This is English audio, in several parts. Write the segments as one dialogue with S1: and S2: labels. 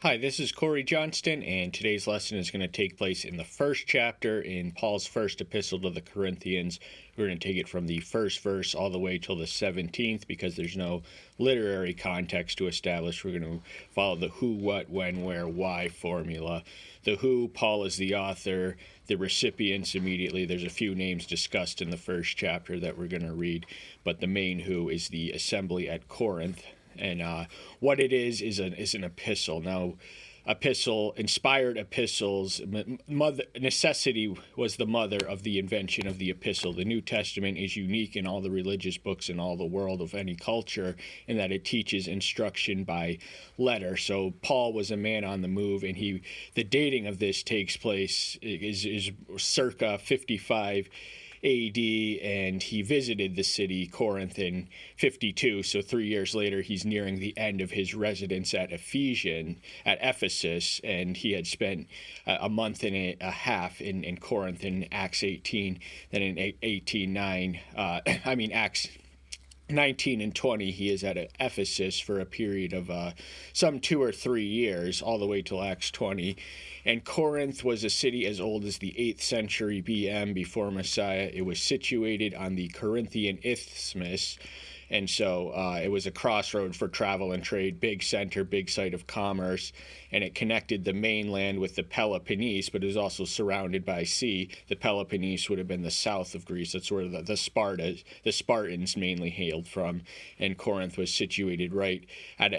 S1: Hi, this is Corey Johnston, and today's lesson is going to take place in the first chapter in Paul's first epistle to the Corinthians. We're going to take it from the first verse all the way till the 17th because there's no literary context to establish. We're going to follow the who, what, when, where, why formula. The who, Paul is the author. The recipients immediately, there's a few names discussed in the first chapter that we're going to read, but the main who is the assembly at Corinth. And what it is an epistle. Now, inspired epistles, necessity was the mother of the invention of the epistle. The New Testament is unique in all the religious books in all the world of any culture in that it teaches instruction by letter. So Paul was a man on the move, and the dating of this takes place is circa 55 AD, and he visited the city Corinth in 52. So 3 years later, he's nearing the end of his residence at Ephesus, and he had spent a month and a half in Corinth in Acts 18. Then in Acts 19 and 20, he is at Ephesus for a period of some 2 or 3 years, all the way till Acts 20. And Corinth was a city as old as the 8th century BM, before Messiah. It was situated on the Corinthian Isthmus, and so it was a crossroad for travel and trade, big center, big site of commerce, and it connected the mainland with the Peloponnese, but it was also surrounded by sea. The Peloponnese would have been the south of Greece. That's where the Spartans mainly hailed from, and Corinth was situated right at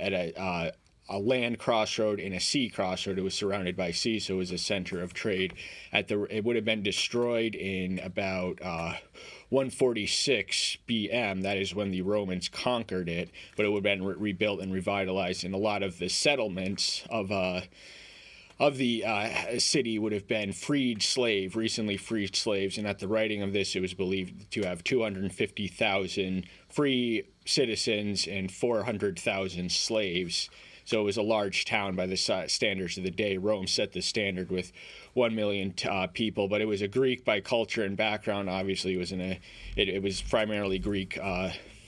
S1: a land crossroad and a sea crossroad. It was surrounded by sea, so it was a center of trade. It would have been destroyed in about 146 BM. That is when the Romans conquered it, but it would have been rebuilt and revitalized. And a lot of the settlements of the city would have been recently freed slaves. And at the writing of this, it was believed to have 250,000 free citizens and 400,000 slaves. So it was a large town by the standards of the day. Rome set the standard with 1 million people, but it was a Greek by culture and background. Obviously, it was primarily Greek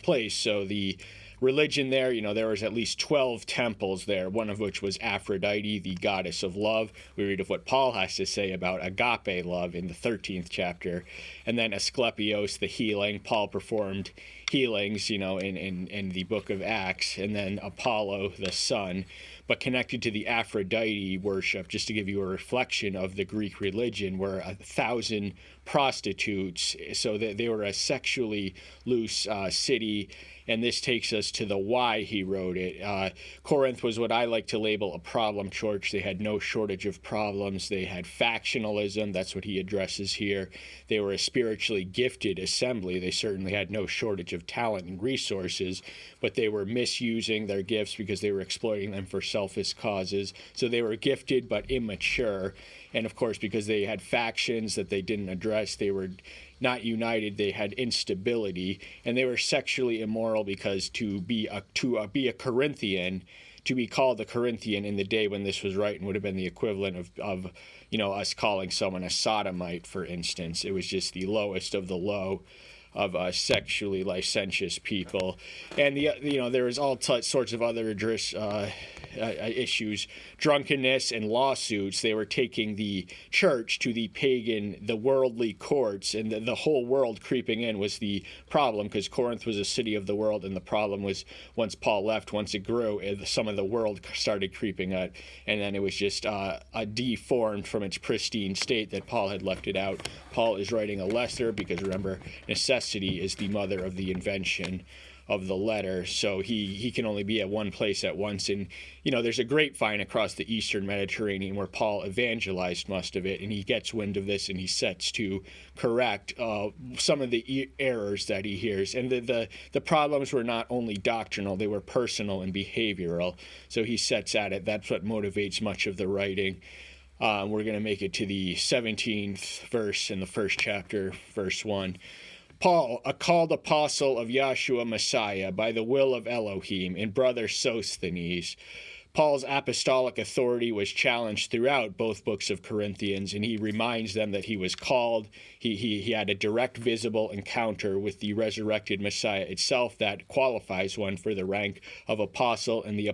S1: place. So the religion there, there was at least 12 temples there, one of which was Aphrodite, the goddess of love. We read of what Paul has to say about agape love in the 13th chapter. And then Asclepios, the healing. Paul performed healings, in the book of Acts. And then Apollo, the sun. But connected to the Aphrodite worship, just to give you a reflection of the Greek religion, were 1,000 prostitutes. So they were a sexually loose city. And this takes us to the why he wrote it. Corinth was what I like to label a problem church. They had no shortage of problems. They had factionalism. That's what he addresses here. They were a spiritually gifted assembly. They certainly had no shortage of talent and resources, but they were misusing their gifts because they were exploiting them for selfish causes. So they were gifted but immature. And of course, because they had factions that they didn't address, they were not united. They had instability, and they were sexually immoral because to be a Corinthian, to be called a Corinthian in the day when this was written would have been the equivalent of us calling someone a sodomite, for instance. It was just the lowest of the low of sexually licentious people. And there was all sorts of other issues, drunkenness and lawsuits. They were taking the church to the pagan, the worldly courts, and the whole world creeping in was the problem, because Corinth was a city of the world, and the problem was once Paul left, once it grew, some of the world started creeping out, and then it was just deformed from its pristine state that Paul had left it out. Paul is writing a letter because, remember, necessity is the mother of the invention of the letter, so he can only be at one place at once. And there's a grapevine across the eastern Mediterranean where Paul evangelized most of it, and he gets wind of this and he sets to correct some of the errors that he hears. And the problems were not only doctrinal, they were personal and behavioral. So he sets at it. That's what motivates much of the writing. We're going to make it to the 17th verse in the first chapter, verse 1. Paul, a called apostle of Yahshua Messiah by the will of Elohim, and brother Sosthenes, Paul's apostolic authority was challenged throughout both books of Corinthians, and he reminds them that he was called. He had a direct visible encounter with the resurrected Messiah itself that qualifies one for the rank of apostle, and the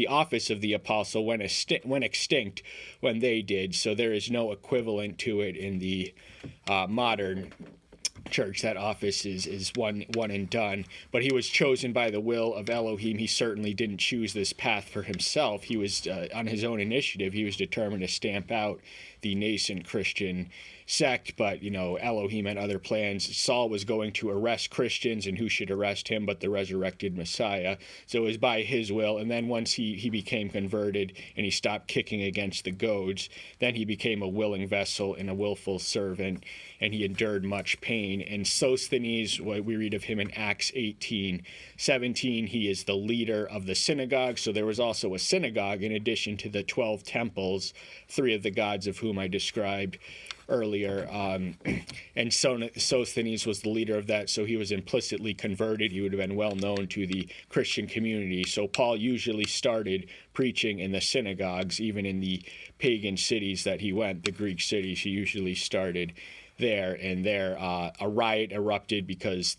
S1: office of the apostle went extinct when they did. So there is no equivalent to it in the modern church. That office is one and done. But he was chosen by the will of Elohim. He certainly didn't choose this path for himself. He was on his own initiative. He was determined to stamp out the nascent Christian sect, but Elohim had other plans. Saul was going to arrest Christians, and who should arrest him but the resurrected Messiah? So it was by his will. And then once he became converted and he stopped kicking against the goads, then he became a willing vessel and a willful servant, and he endured much pain. And Sosthenes, what we read of him in Acts 18:17, he is the leader of the synagogue. So there was also a synagogue in addition to the 12 temples, 3 of the gods of whom I described earlier, and Sosthenes was the leader of that, so he was implicitly converted. He would have been well known to the Christian community. So Paul usually started preaching in the synagogues, even in the pagan cities that he went, the Greek cities. He usually started there, and there a riot erupted because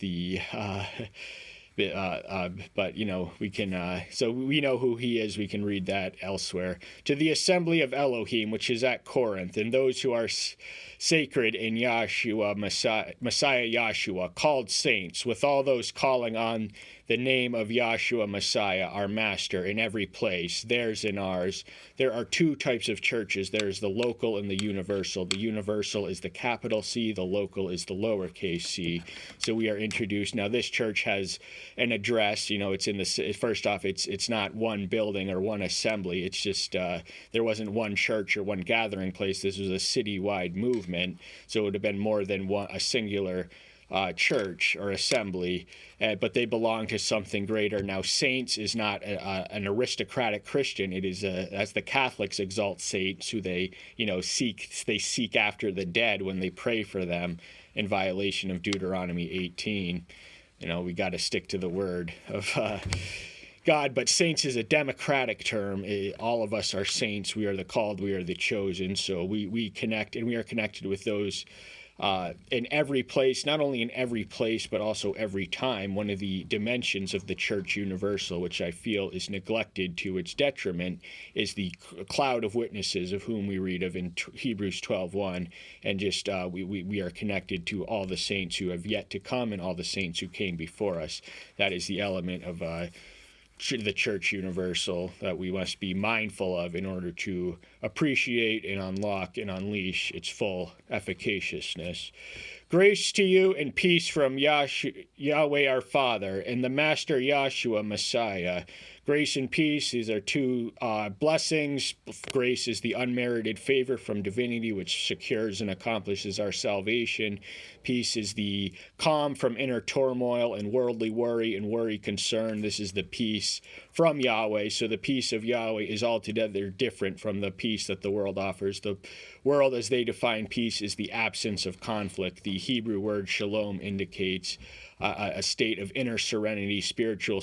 S1: but we can so we know who he is. We can read that elsewhere. To the assembly of Elohim, which is at Corinth, and those who are sacred in Yahshua, Messiah Yahshua, called saints, with all those calling on the name of Yahshua Messiah, our master, in every place, theirs and ours. There are 2 types of churches. There's the local and the universal. The universal is the capital C, the local is the lowercase c. So we are introduced. Now this church has an address. It's in the, first off, it's not one building or one assembly. It's just there wasn't one church or one gathering place. This was a citywide movement, so it would have been more than a singular church or assembly, but they belong to something greater. Now, saints is not an aristocratic Christian. It is as the Catholics exalt saints, who they seek after the dead when they pray for them, in violation of Deuteronomy 18. We got to stick to the word of God. But saints is a democratic term. All of us are saints. We are the called. We are the chosen. So we connect, and we are connected with those in every place, not only in every place, but also every time. One of the dimensions of the church universal, which I feel is neglected to its detriment, is the cloud of witnesses of whom we read of in Hebrews 12:1. And just we are connected to all the saints who have yet to come and all the saints who came before us. That is the element of the church universal that we must be mindful of in order to appreciate and unlock and unleash its full efficaciousness. Grace to you and peace from Yahweh our Father and the Master Yahshua Messiah. Grace and peace, these are 2 blessings. Grace is the unmerited favor from divinity, which secures and accomplishes our salvation. Peace is the calm from inner turmoil and worldly worry and worry concern. This is the peace from Yahweh. So the peace of Yahweh is altogether different from the peace that the world offers. The world, as they define peace, is the absence of conflict. The Hebrew word shalom indicates a state of inner serenity, spiritual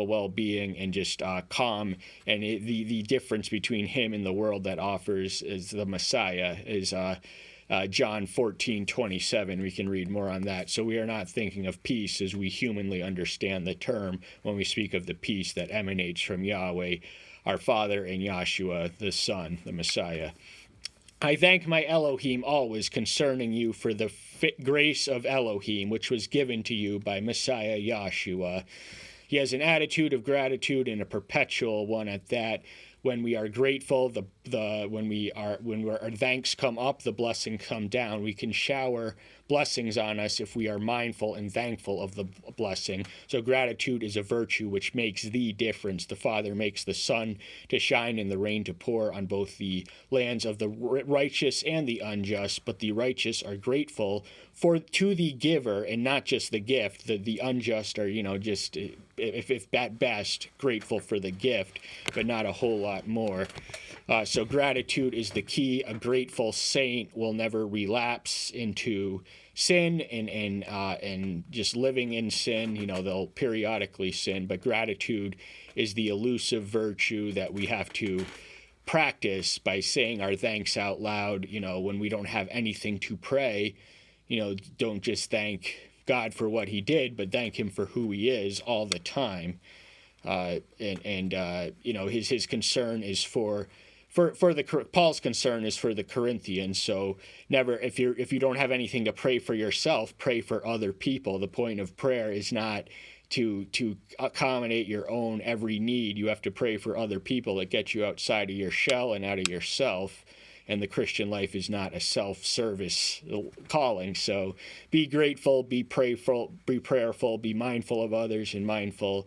S1: well-being, and just calm. And the difference between him and the world that offers is the Messiah is John 14:27. We can read more on that. So we are not thinking of peace as we humanly understand the term when we speak of the peace that emanates from Yahweh, our Father, and Yahshua, the Son, the Messiah. I thank my Elohim always concerning you for the grace of Elohim, which was given to you by Messiah Yahshua. He has an attitude of gratitude, and a perpetual one at that. When we are grateful, when our thanks come up, the blessing come down. We can shower blessings on us if we are mindful and thankful of the blessing. So gratitude is a virtue which makes the difference. The Father makes the sun to shine and the rain to pour on both the lands of the righteous and the unjust, but the righteous are grateful to the giver and not just the gift. The unjust are, just if at best grateful for the gift, but not a whole lot more. So gratitude is the key. A grateful saint will never relapse into sin and just living in sin. They'll periodically sin, but gratitude is the elusive virtue that we have to practice by saying our thanks out loud. When we don't have anything to pray, don't just thank God for what he did, but thank him for who he is all the time. His concern is for Paul's concern is for the Corinthians. So never, if you don't have anything to pray for yourself, pray for other people. The point of prayer is not to accommodate your own every need. You have to pray for other people that get you outside of your shell and out of yourself. And the Christian life is not a self-service calling. So be grateful, be prayerful, be mindful of others, and mindful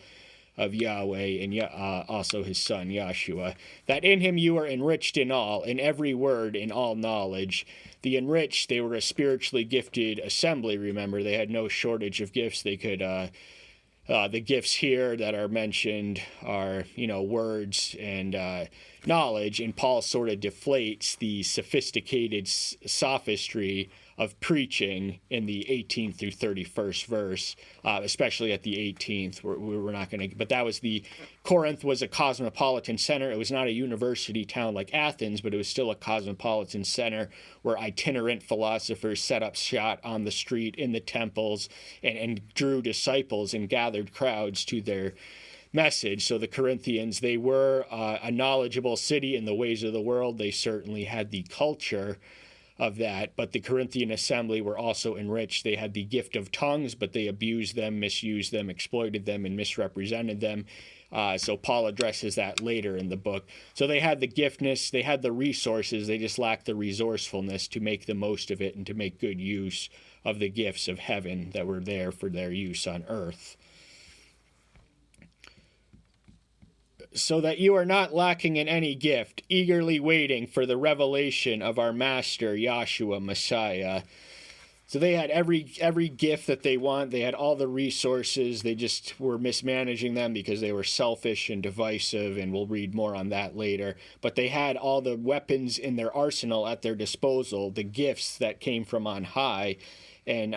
S1: of Yahweh and also his son, Yahshua, that in him you are enriched in all, in every word, in all knowledge. The enriched, they were a spiritually gifted assembly, remember. They had no shortage of gifts. They could, the gifts here that are mentioned are, words and knowledge, and Paul sort of deflates the sophisticated sophistry of preaching in the 18th through 31st verse, especially at the 18th. We're not going to, but that was Corinth was a cosmopolitan center. It was not a university town like Athens, but it was still a cosmopolitan center where itinerant philosophers set up shop on the street, in the temples, and drew disciples and gathered crowds to their message. So the Corinthians, they were a knowledgeable city in the ways of the world. They certainly had the culture of that, but the Corinthian assembly were also enriched. They had the gift of tongues, but they abused them, misused them, exploited them, and misrepresented them. So Paul addresses that later in the book. So they had the giftness, they had the resources, they just lacked the resourcefulness to make the most of it and to make good use of the gifts of heaven that were there for their use on earth. So that you are not lacking in any gift, eagerly waiting for the revelation of our Master, Yahshua Messiah. So they had every gift that they want. They had all the resources. They just were mismanaging them because they were selfish and divisive, and we'll read more on that later. But they had all the weapons in their arsenal at their disposal, the gifts that came from on high, and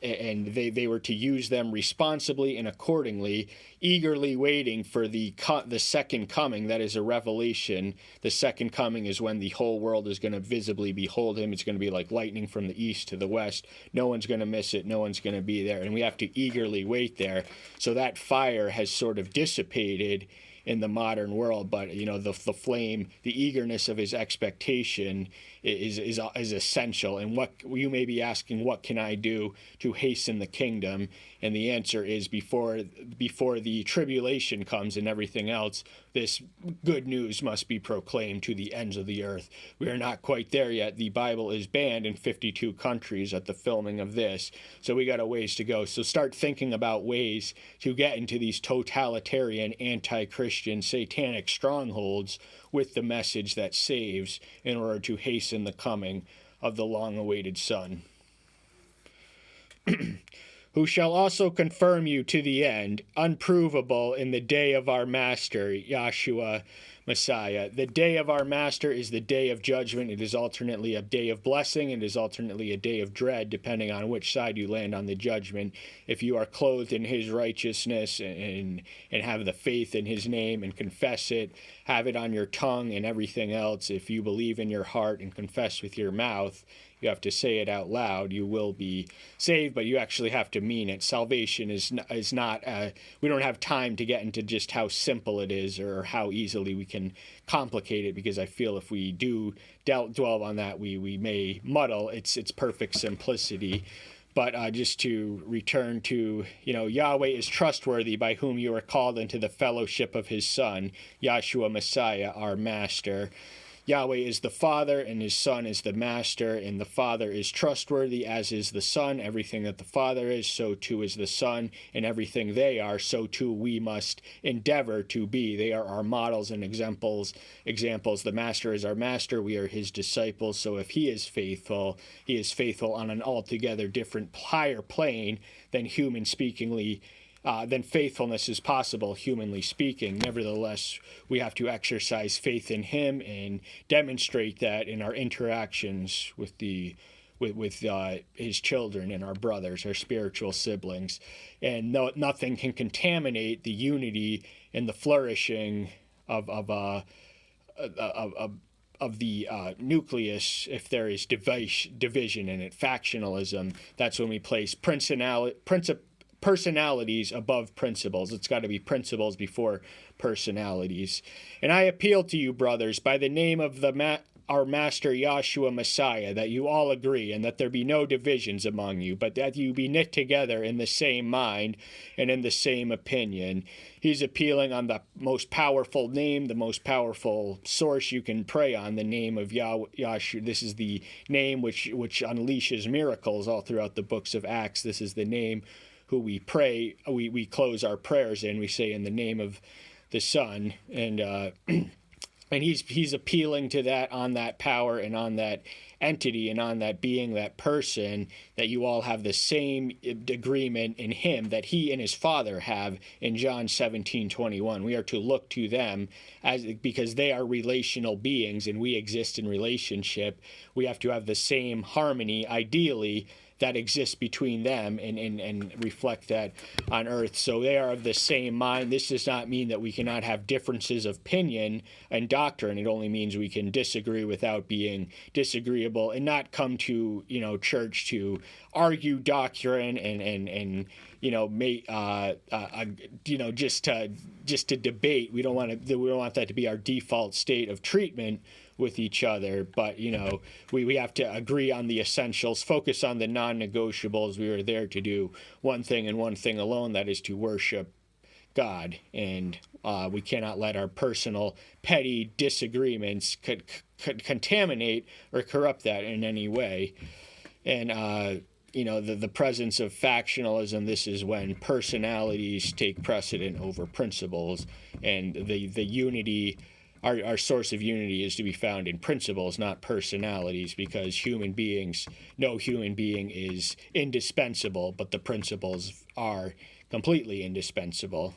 S1: they were to use them responsibly and accordingly, eagerly waiting for the second coming. That is a revelation. The second coming is when the whole world is going to visibly behold him. It's going to be like lightning from the east to the west. No one's going to miss it. No one's going to be there. And we have to eagerly wait there. So that fire has sort of dissipated in the modern world, but the flame, the eagerness of his expectation is essential. And what you may be asking, what can I do to hasten the kingdom? And the answer is before the tribulation comes and everything else, this good news must be proclaimed to the ends of the earth. We are not quite there yet. The Bible is banned in 52 countries at the filming of this, so we got a ways to go. So start thinking about ways to get into these totalitarian, anti-Christian, satanic strongholds with the message that saves, in order to hasten the coming of the long-awaited Son. Who shall also confirm you to the end, unprovable in the day of our Master, Yahshua Messiah. The day of our Master is the day of judgment. It is alternately a day of blessing. It is alternately a day of dread, depending on which side you land on the judgment. If you are clothed in his righteousness and have the faith in his name and confess it, have it on your tongue and everything else, if you believe in your heart and confess with your mouth, you have to say it out loud, you will be saved, but you actually have to mean it. Salvation is not, we don't have time to get into just how simple it is or how easily we can complicate it, because I feel if we do dwell on that, we may muddle its perfect simplicity. But just to return to, Yahweh is trustworthy, by whom you are called into the fellowship of his Son, Yahshua Messiah, our Master. Yahweh is the Father, and his Son is the Master, and the Father is trustworthy, as is the Son. Everything that the Father is, so too is the Son, and everything they are, so too we must endeavor to be. They are our models and examples. The Master is our Master, we are his disciples, so if he is faithful on an altogether different, higher plane than then faithfulness is possible, humanly speaking. Nevertheless, we have to exercise faith in him and demonstrate that in our interactions with the with his children and our brothers, our spiritual siblings, and nothing can contaminate the unity and the flourishing of the nucleus if there is division in it, factionalism. That's when we place personalities above principles. It's got to be principles before personalities. And I appeal to you, brothers, by the name of our Master Yahshua Messiah, that you all agree, and that there be no divisions among you, but that you be knit together in the same mind and in the same opinion. He's appealing on the most powerful name, the most powerful source you can pray on, the name of Yahshua. This is the name which unleashes miracles all throughout the books of Acts. This is the name who we pray, we close our prayers in. We say in the name of the Son, and he's appealing to that, on that power and on that entity and on that being, that person, that you all have the same agreement in him that he and his Father have in John 17:21. We are to look to them because they are relational beings and we exist in relationship. We have to have the same harmony, ideally, that exists between them and reflect that on earth. So they are of the same mind. This does not mean that we cannot have differences of opinion and doctrine. It only means we can disagree without being disagreeable and not come to, church to argue doctrine and just to debate. We don't want that to be our default state of treatment with each other, but we have to agree on the essentials, focus on the non-negotiables. We are there to do one thing and one thing alone, that is to worship God, and we cannot let our personal petty disagreements contaminate or corrupt that in any way. And the presence of factionalism, this is when personalities take precedent over principles, and the unity, our source of unity is to be found in principles, not personalities, because no human being is indispensable, but the principles are completely indispensable.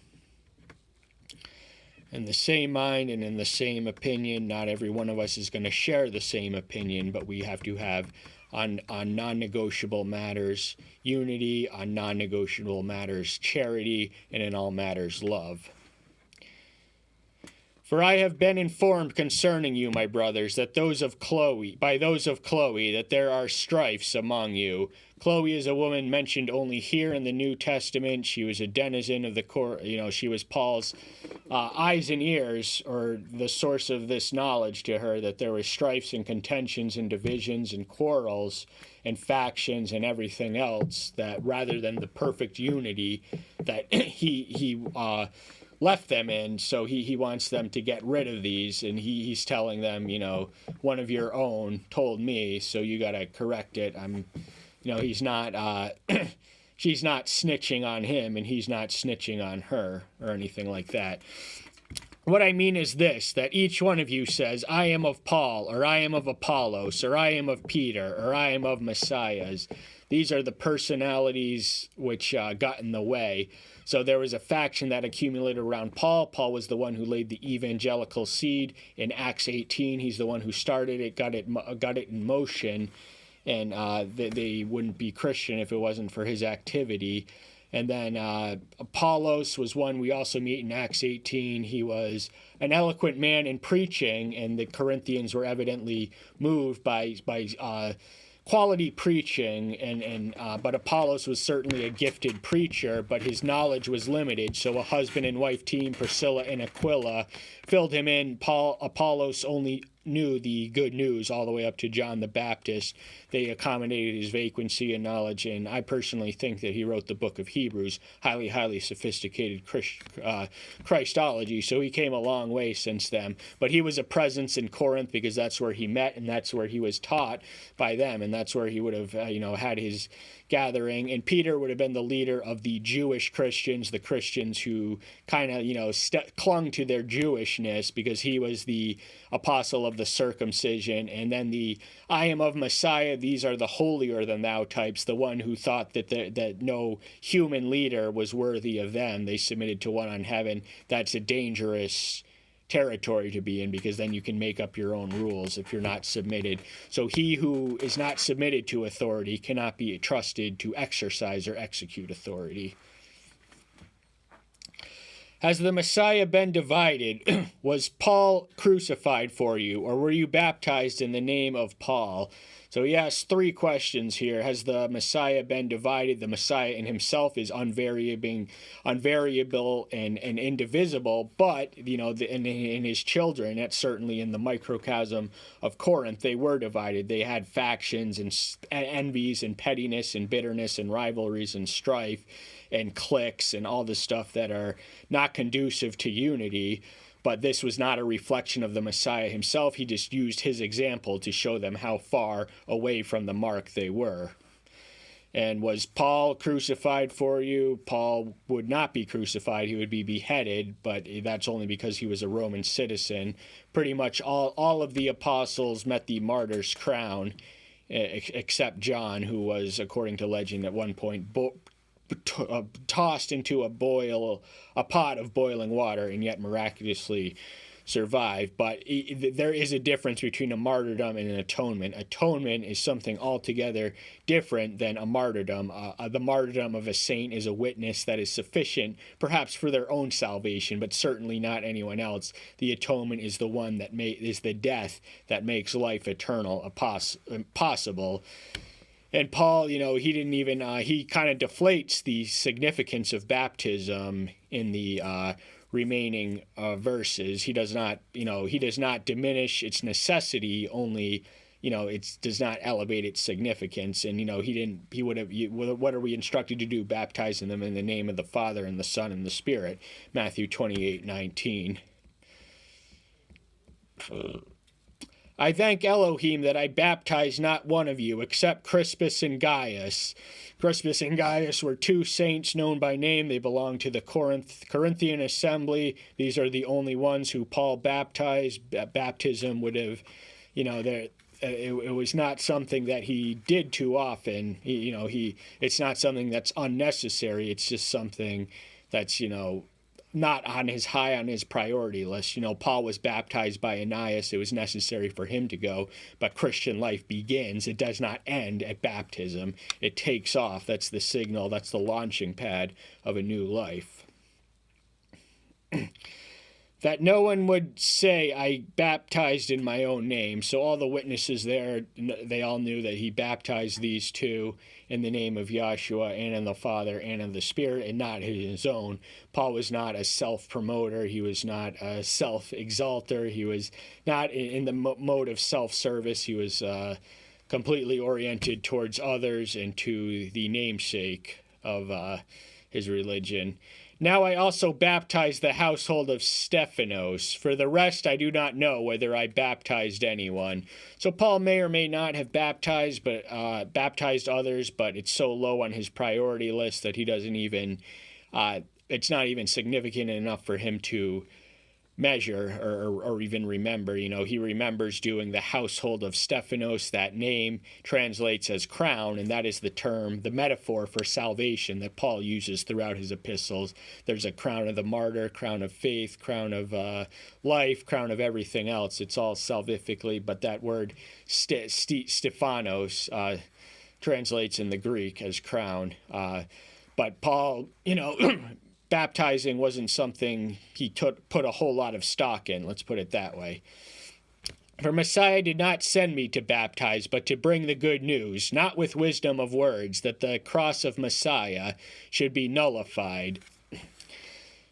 S1: In the same mind and in the same opinion, not every one of us is going to share the same opinion, but we have to have on non-negotiable matters unity, on non-negotiable matters charity, and in all matters love. For I have been informed concerning you, my brothers, that by those of Chloe, that there are strifes among you. Chloe is a woman mentioned only here in the New Testament. She was a denizen of the court. She was Paul's eyes and ears, or the source of this knowledge to her, that there were strifes and contentions and divisions and quarrels and factions and everything else, that rather than the perfect unity that he left them in. So he wants them to get rid of these, and he's telling them, one of your own told me, so you got to correct it. He's not she's not snitching on him, and he's not snitching on her or anything like that. What I mean is this, that each one of you says, I am of Paul, or I am of Apollos, or I am of Peter, or I am of Messiah's. These are the personalities which got in the way. So there was a faction that accumulated around Paul. Paul was the one who laid the evangelical seed in Acts 18. He's the one who started it, got it in motion, and they wouldn't be Christian if it wasn't for his activity. And then Apollos was one we also meet in Acts 18. He was an eloquent man in preaching, and the Corinthians were evidently moved by quality preaching, but Apollos was certainly a gifted preacher, but his knowledge was limited. So a husband and wife team, Priscilla and Aquila, filled him in. Apollos only knew the good news all the way up to John the Baptist. They accommodated his vacancy and knowledge, and I personally think that he wrote the book of Hebrews, highly, highly sophisticated Christology, so he came a long way since then. But he was a presence in Corinth because that's where he met, and that's where he was taught by them, and that's where he would have had his gathering. And Peter would have been the leader of the Jewish Christians, the Christians who kind of clung to their Jewishness, because he was the apostle of the circumcision. And then the I am of Messiah, these are the holier than thou types, the one who thought that no human leader was worthy of them. They submitted to one on heaven. That's a dangerous territory to be in, because then you can make up your own rules if you're not submitted. So he who is not submitted to authority cannot be trusted to exercise or execute authority. Has the Messiah been divided? Was Paul crucified for you, or were you baptized in the name of Paul? So he asks three questions here. Has the Messiah been divided? The Messiah in himself is unvariable and indivisible, but, in his children, that's certainly in the microcosm of Corinth, they were divided. They had factions and envies and pettiness and bitterness and rivalries and strife and cliques and all the stuff that are not conducive to unity. But this was not a reflection of the Messiah himself. He just used his example to show them how far away from the mark they were. And was Paul crucified for you? Paul would not be crucified. He would be beheaded, but that's only because he was a Roman citizen. Pretty much all of the apostles met the martyr's crown, except John, who was, according to legend, at one point tossed into a pot of boiling water and yet miraculously survived. But there is a difference between a martyrdom and an atonement. Atonement is something altogether different than a martyrdom. The martyrdom of a saint is a witness that is sufficient, perhaps for their own salvation, but certainly not anyone else. The atonement is the one that is the death that makes life eternal possible. And Paul, he didn't even, he kind of deflates the significance of baptism in the remaining verses. He does not diminish its necessity, only, it does not elevate its significance. And, what are we instructed to do? Baptizing them in the name of the Father and the Son and the Spirit. Matthew 28:19. I thank Elohim that I baptized not one of you, except Crispus and Gaius. Crispus and Gaius were two saints known by name. They belonged to the Corinthian assembly. These are the only ones who Paul baptized. Baptism would have, it was not something that he did too often. It's not something that's unnecessary. It's just something that's, not on his priority list. Paul was baptized by Ananias. It was necessary for him to go, but Christian life begins. It does not end at baptism. It takes off. That's the signal. That's the launching pad of a new life. That no one would say, I baptized in my own name. So all the witnesses there, they all knew that he baptized these two in the name of Yahshua and in the Father and in the Spirit, and not his own. Paul was not a self-promoter. He was not a self-exalter. He was not in the mode of self-service. He was completely oriented towards others and to the namesake of his religion. Now I also baptize the household of Stephanos. For the rest, I do not know whether I baptized anyone. So Paul may or may not have baptized others, but it's so low on his priority list that he doesn't even, it's not even significant enough for him to measure or even remember. He remembers doing the household of Stephanos. That name translates as crown, and that is the metaphor for salvation that Paul uses throughout his epistles. There's a crown of the martyr, crown of faith, crown of life, crown of everything else. It's all salvifically, but that word Stephanos translates in the Greek as crown. But Paul, baptizing wasn't something he put a whole lot of stock in, let's put it that way. For Messiah did not send me to baptize, but to bring the good news, not with wisdom of words, that the cross of Messiah should be nullified.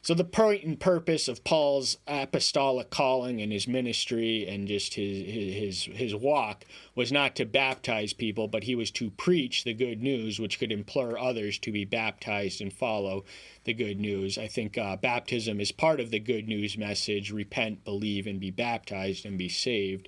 S1: So the point and purpose of Paul's apostolic calling and his ministry and just his walk was not to baptize people, but he was to preach the good news, which could implore others to be baptized and follow the good news. I think baptism is part of the good news message: repent, believe, and be baptized and be saved.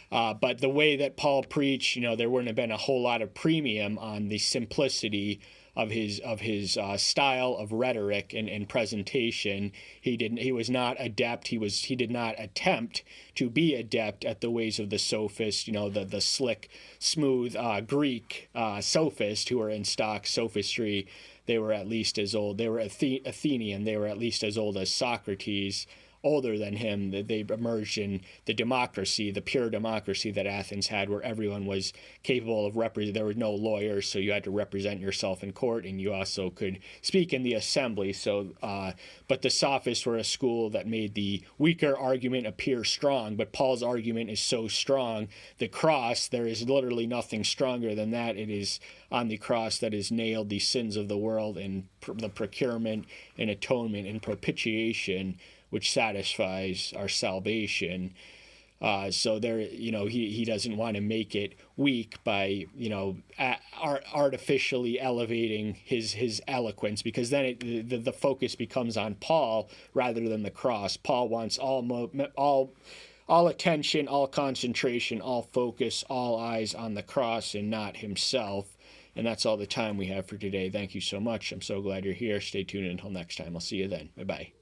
S1: But the way that Paul preached, there wouldn't have been a whole lot of premium on the simplicity of his style of rhetoric and presentation. He was not adept. He did not attempt to be adept at the ways of the sophist, the slick, smooth Greek sophist who were in stock sophistry. They were at least as old. They were Athenian. They were at least as old as Socrates. older than him, that they emerged in the democracy, the pure democracy that Athens had, where everyone was capable of representing. There were no lawyers, so you had to represent yourself in court, and you also could speak in the assembly. So, but the Sophists were a school that made the weaker argument appear strong, but Paul's argument is so strong. The cross, there is literally nothing stronger than that. It is on the cross that is nailed the sins of the world, and the procurement and atonement and propitiation, which satisfies our salvation. So there, he doesn't want to make it weak by, artificially elevating his eloquence, because then the focus becomes on Paul rather than the cross. Paul wants all attention, all concentration, all focus, all eyes on the cross and not himself. And that's all the time we have for today. Thank you so much. I'm so glad you're here. Stay tuned until next time. I'll see you then. Bye-bye.